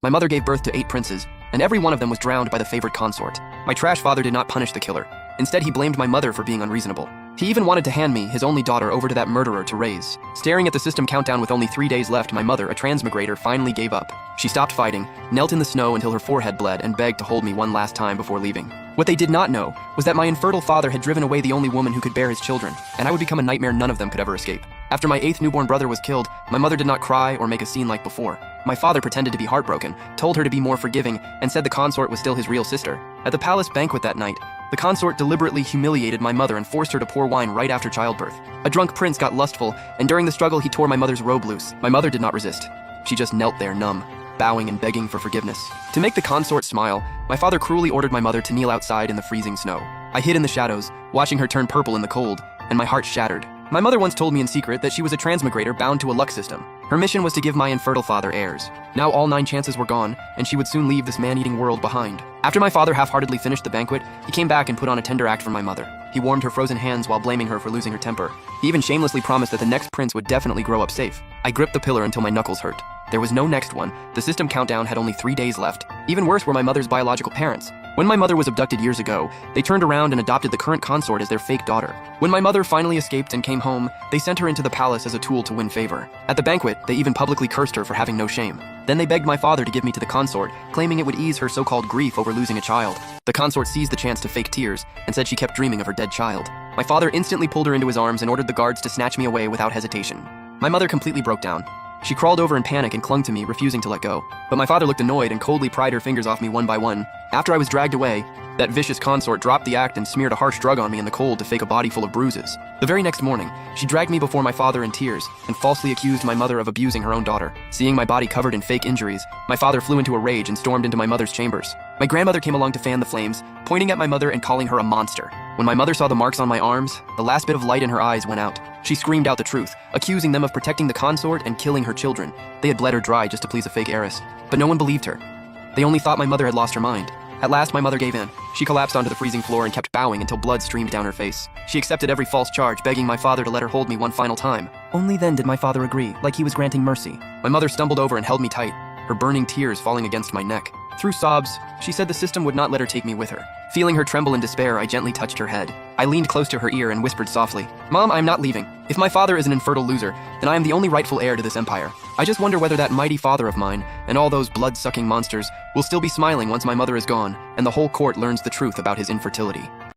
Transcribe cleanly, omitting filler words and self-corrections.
My mother gave birth to 8 princes, and every one of them was drowned by the favored consort. My trash father did not punish the killer. Instead, he blamed my mother for being unreasonable. He even wanted to hand me, his only daughter, over to that murderer to raise. Staring at the system countdown with only 3 days left, my mother, a transmigrator, finally gave up. She stopped fighting, knelt in the snow until her forehead bled, and begged to hold me one last time before leaving. What they did not know was that my infertile father had driven away the only woman who could bear his children, and I would become a nightmare none of them could ever escape. After my 8th newborn brother was killed, my mother did not cry or make a scene like before. My father pretended to be heartbroken, told her to be more forgiving, and said the consort was still his real sister. At the palace banquet that night, the consort deliberately humiliated my mother and forced her to pour wine right after childbirth. A drunk prince got lustful, and during the struggle he tore my mother's robe loose. My mother did not resist. She just knelt there numb, bowing and begging for forgiveness. To make the consort smile, my father cruelly ordered my mother to kneel outside in the freezing snow. I hid in the shadows, watching her turn purple in the cold, and my heart shattered. My mother once told me in secret that she was a transmigrator bound to a luck system. Her mission was to give my infertile father heirs. Now all 9 chances were gone, and she would soon leave this man-eating world behind. After my father half-heartedly finished the banquet, he came back and put on a tender act for my mother. He warmed her frozen hands while blaming her for losing her temper. He even shamelessly promised that the next prince would definitely grow up safe. I gripped the pillar until my knuckles hurt. There was no next one. The system countdown had only 3 days left. Even worse were my mother's biological parents. When my mother was abducted years ago, they turned around and adopted the current consort as their fake daughter. When my mother finally escaped and came home, they sent her into the palace as a tool to win favor. At the banquet, they even publicly cursed her for having no shame. Then they begged my father to give me to the consort, claiming it would ease her so-called grief over losing a child. The consort seized the chance to fake tears and said she kept dreaming of her dead child. My father instantly pulled her into his arms and ordered the guards to snatch me away without hesitation. My mother completely broke down. She crawled over in panic and clung to me, refusing to let go. But my father looked annoyed and coldly pried her fingers off me one by one. After I was dragged away, that vicious consort dropped the act and smeared a harsh drug on me in the cold to fake a body full of bruises. The very next morning, she dragged me before my father in tears and falsely accused my mother of abusing her own daughter. Seeing my body covered in fake injuries, my father flew into a rage and stormed into my mother's chambers. My grandmother came along to fan the flames, pointing at my mother and calling her a monster. When my mother saw the marks on my arms, the last bit of light in her eyes went out. She screamed out the truth, accusing them of protecting the consort and killing her children. They had bled her dry just to please a fake heiress. But no one believed her. They only thought my mother had lost her mind. At last, my mother gave in. She collapsed onto the freezing floor and kept bowing until blood streamed down her face. She accepted every false charge, begging my father to let her hold me one final time. Only then did my father agree, like he was granting mercy. My mother stumbled over and held me tight, her burning tears falling against my neck. Through sobs, she said the system would not let her take me with her. Feeling her tremble in despair, I gently touched her head. I leaned close to her ear and whispered softly, "Mom, I am not leaving. If my father is an infertile loser, then I am the only rightful heir to this empire. I just wonder whether that mighty father of mine, and all those blood-sucking monsters, will still be smiling once my mother is gone, and the whole court learns the truth about his infertility."